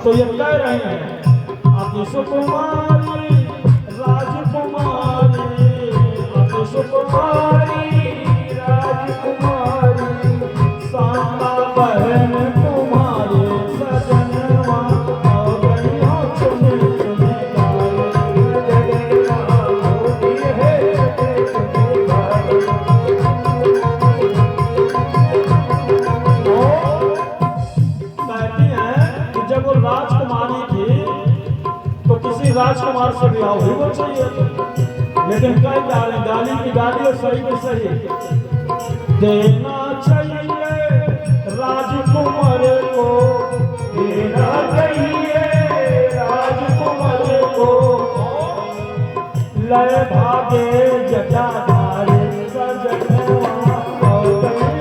तो ये कह रहे हैं अति सुकुमारी राजकुमारी, अति सुकुमारी राजकुमारी, सांता बहन तुम्हारे सजनवा और गैया चुने चुने राजकुमारी थी तो किसी राजकुमार से ब्याह हुई वो चाहिए, लेकिन कई गाली की गाली और सही की सही देना चाहिए राजकुमार को, देना चाहिए राजकुमार को, लय भागे जटाधारी सजनवा और कहीं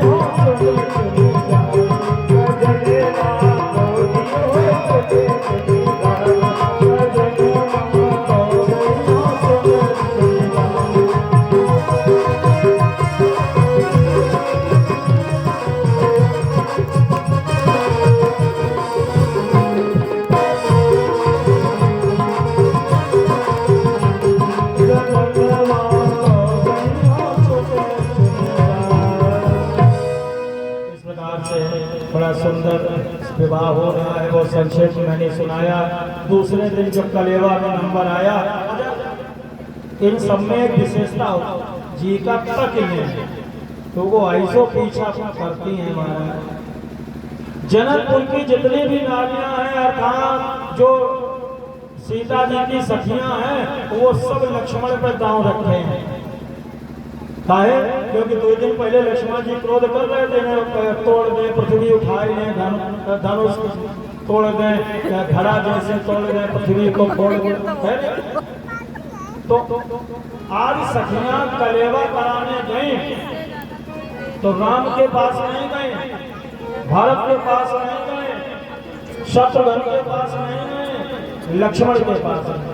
बड़ा सुंदर विवाह हो रहा है। वो संक्षेप में मैंने सुनाया। दूसरे दिन जब कलेवा में नंबर आया, इन सब में एक विशेषता जी का तक नहीं, तो वो ऐसो पीछा करती हैं महाराज। जनकपुर की जितनी भी नारियां हैं अर्थात जो सीता जी की सखियां हैं वो सब लक्ष्मण पर दांव रखे हैं। काहे? क्योंकि 2 दिन पहले लक्ष्मण जी क्रोध कर रहे थे, तोड़ दे पृथ्वी उठाई ने, धनुष तोड़ दे, घड़ा जैसे तोड़ दे पृथ्वी को फोड़ दे। तो आज सखियां कलेवा कराने गई तो राम के पास नहीं गए, भरत के पास नहीं गए, शत्रुघ्न के पास नहीं गए, लक्ष्मण के पास गए।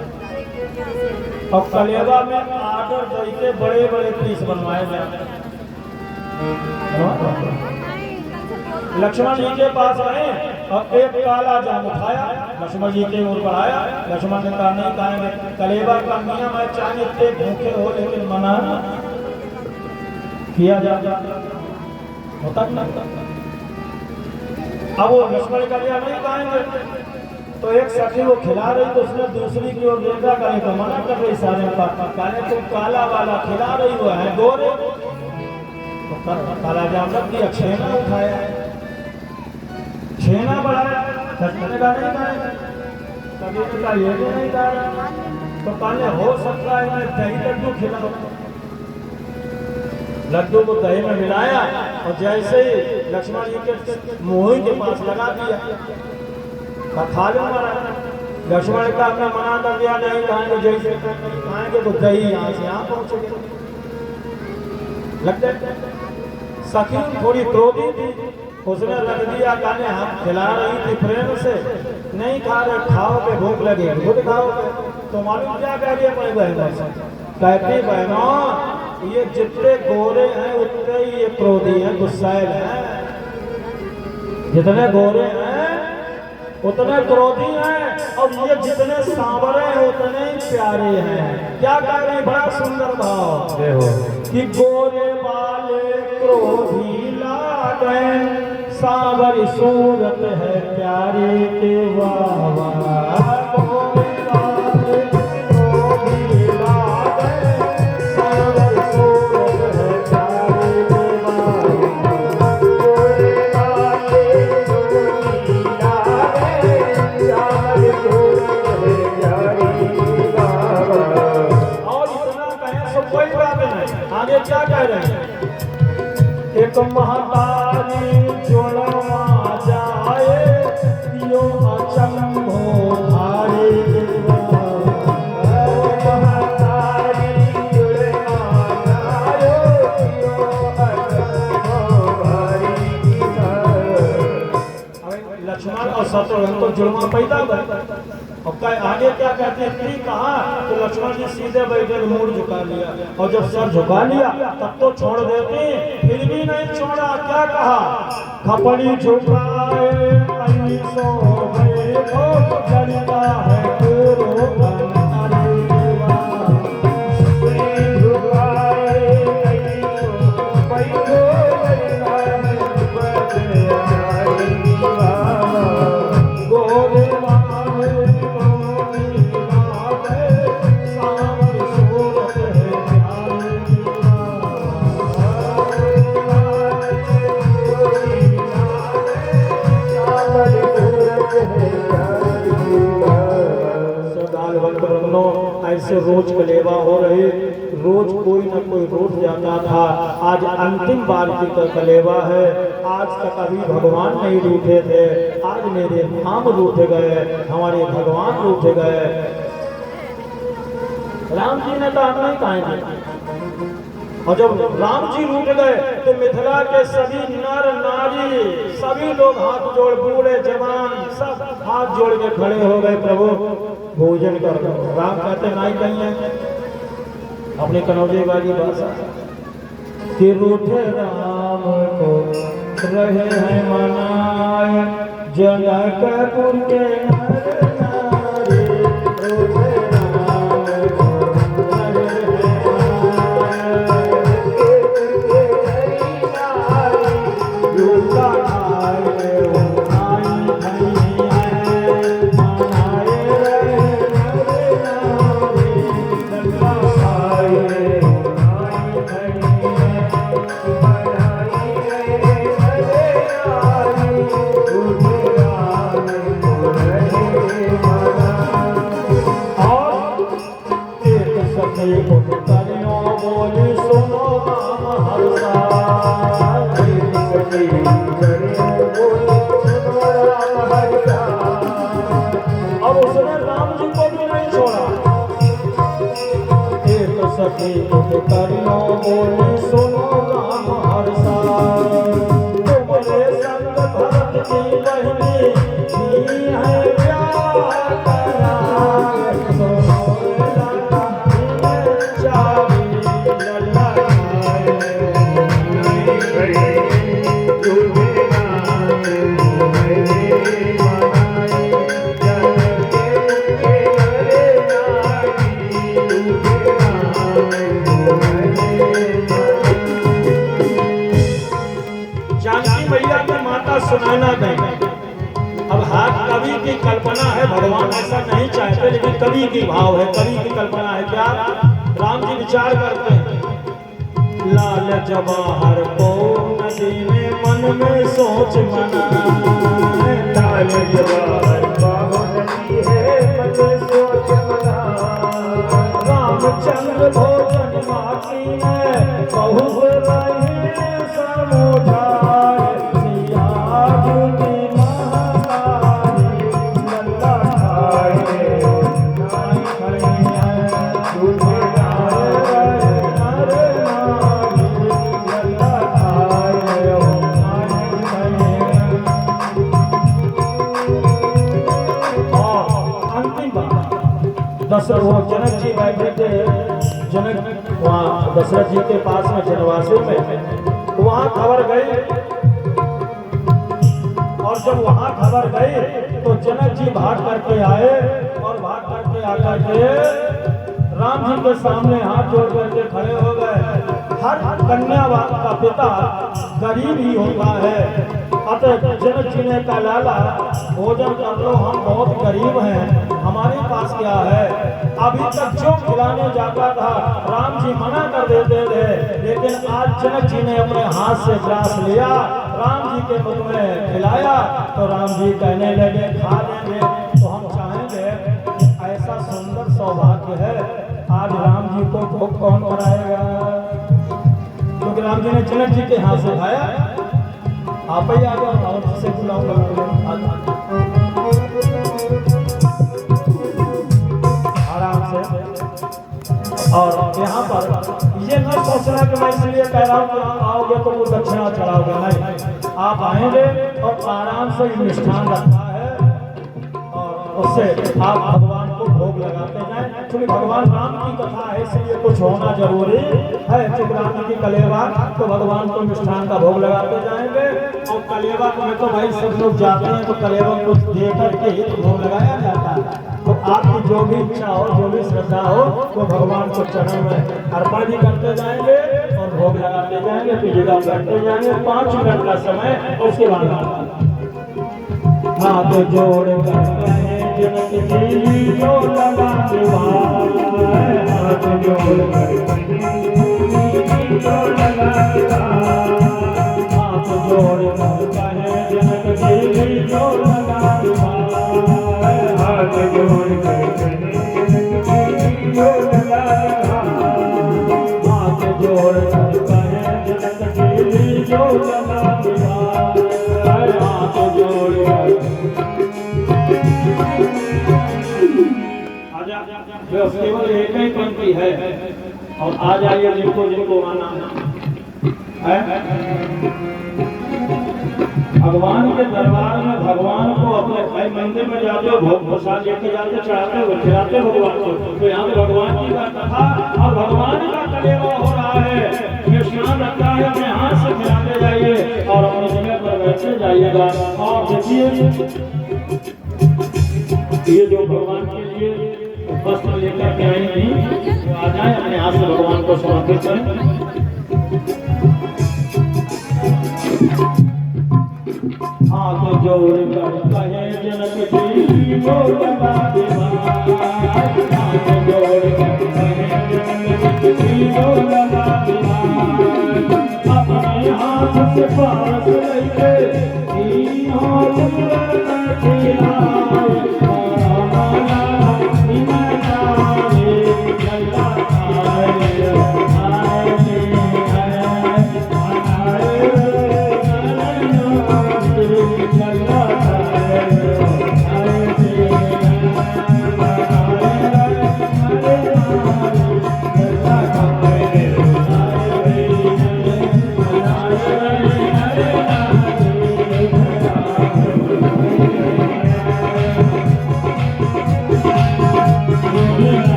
और कलेवा में आर्डर देके बड़े बड़े पीस बनवाए गए। लक्ष्मण जी के पास आए और एक काला जाम उठाया, लक्ष्मण जी के ओर बढ़ाया। लक्ष्मण ने कहा नहीं खाएंगे, कलेवा का नियम है चाहे इतने भूखे हो लेकिन मना किया जाता होता नहीं। अब वो लक्ष्मण का लिया नहीं खाएंगे तो एक सखी वो खिला रही तो उसने दूसरी की ओर देखा, कहीं तो मना कर रही सारे कहने तुम काला वाला खिला रही हो है गोरे, तो काला जाम रख दिया, छेना उठाया, छेना बढ़ाया, नहीं खाएंगे, कभी का ये भी नहीं खाया, तो कहने हो सकता है मैं दही लड्डू खिलाऊं। लड्डू को दही में मिलाया और जैसे ही लक्ष्मण जी के मुंह के पास लगा दिया, खा लूंगा। लक्ष्मण का अपना मना कर दिया नहीं खाएंगे, जैसे खाएंगे तो दही यहाँ से यहाँ पहुंचेगी। लगता सखी थोड़ी क्रोधी थी, उसने रख दिया, कहने हम खिला रही थी प्रेम से, नहीं खा रहे, खाओगे भूख लगेगी खुद खाओगे। तो मालूम क्या कह दिया अपनी बहनों से, कहती बहनों ये जितने गोरे हैं उतने ही ये क्रोधी हैं, गुस्सैल हैं, जितने गोरे हैं उतने क्रोधी हैं, और ये जितने सांवरे हैं उतने ही प्यारे हैं। क्या कह रहे हैं? बड़ा सुंदर भाव कि गोरे वाले क्रोधी लागे, सांवरी सूरत है प्यारी के वाह। क्या कह रहे हैं? एक महतारी जोड़वा जाए यो अचंभो भारी, महतारी जोड़वा जाए यो अचंभो भारी। लक्ष्मण और शत्रुघ्न को जुड़वा पैदा कर और आगे क्या कहते हैं? कहा तो लक्ष्मण जी सीधे बैठे मुड़ झुका लिया, और जब सर झुका लिया तब तो छोड़ देते, फिर भी नहीं छोड़ा। क्या कहा? खपड़ी झुकाए ऐसे रोज कलेवा हो रहे, रोज कोई न कोई रूठ जाता था। आज अंतिम बार की कलेवा है। आज तक अभी भगवान नहीं रूठे थे, आज मेरे धाम रूठ गए, हमारे भगवान रूठ गए। राम जी ने कहा नहीं कहेंगे। और जब राम जी रूठ गए तो मिथिला के सभी नर नारी, सभी लोग हाथ जोड़, बूढ़े जवान सब हाथ जोड़ के खड़े हो गए, प्रभु भोजन कर दो। राम कहते नहीं कहिए अपनी कनौजे वाली भाषा कि रूठे राम को रहे हैं मनाए, जनकपुर के नर नारी रूठे करियो बोले सुनो राम हर्षा, तुम्हारे संग भरत की बहनी की है प्यार कराए, सुनो लता चारी ललकाए, तुझे नाम मेरे मनाए, सुनाना नहीं। अब हाथ कवि की कल्पना है, भगवान ऐसा नहीं चाहते, लेकिन कवि की भाव है, कवि की कल्पना है। क्या राम जी विचार करते हैं, लाल जवाहर को नदी में मन में सोच मना, लाल जवाहर को नदी है मन में सोच मना, रामचंद्र भोजन बाकी है बहुत रहे समोठा, वो जनक जी बैठे थे, जनक वहाँ दशरथ जी के पास में जनवासी में, वहाँ खबर गई। और जब वहाँ खबर गई तो जनक जी भाग करके आए, और भाग करके आकर के राम जी के सामने हाथ जोड़ करके खड़े हो गए। हर कन्या का पिता गरीब ही होता है, अतः जनक जी ने कहा लाला भोजन कर लो, हम बहुत गरीब हैं, हमारे पास क्या है। अभी तक जो खिलाने जाता था राम जी मना कर देते थे, लेकिन आज जनक जी ने अपने हाथ से ग्रास लिया, राम जी के मुख में खिलाया, तो राम जी कहने लगे खा लेंगे तो हम चाहेंगे, ऐसा सुंदर सौभाग्य है, आज राम जी को भोग कौन कराएगा। क्योंकि राम जी ने जनक जी के हाथ से खाया, आप ही आ जाओ और से बुलाऊंगा आराम से। और यहाँ पर ये न सोचना कि मैं इसलिए कह रहा हूँ कि आप आओगे तो वो दक्षिणा चढ़ाओगे, नहीं, आप आएंगे और आराम से मिष्ठान रखा है और उससे आप भगवान को भोग लगाते जाएं। क्योंकि भगवान राम की कथा है, इसलिए कुछ होना जरूरी है। चुप राम की कलेवा तो भगवान को मिष्ठान का भोग लगाते जाएंगे, और कलेवा में तो भाई सब लोग जाते हैं तो कलेवा को दे करके ही तो भोग लगाया जाता है। तो आपकी जो भी इच्छा हो, जो भी श्रद्धा हो, वो भगवान को चरण में अर्पण भी करते जाएंगे और भोग लगाते जाएंगे, पूजा करते जाएंगे। 5 मिनट का समय, उसके बाद हाथ जोड़ करते हैं जनक जी जो लगा हाथ जोड़ करते जो लगा हाथ जोड़ करते हैं जनक जी जो लगा हाथ जोड़ करते बस केवल एक ही पंक्ति है और आ जाइए जिनको जिनको आना है। भगवान के दरबार में भगवान को अपने भाई मंदिर में जाते हो, भोग प्रसाद लेके जाते, चढ़ाते हो, खिलाते भगवान को। तो यहाँ भगवान जी का कथा और भगवान का कलेवा हो रहा है। ये स्नान रखता है, अपने हाथ से खिलाते जाइए और अपनी जगह पर बैठते जाइएगा। और देखिए ये जो भगवान के लिए वस्त्र लेकर के आई थी, तो आ जाए अपने हाथ से भगवान को समर्पित करें। हाथ जोड़ कर कहे जनक जी को बता दे।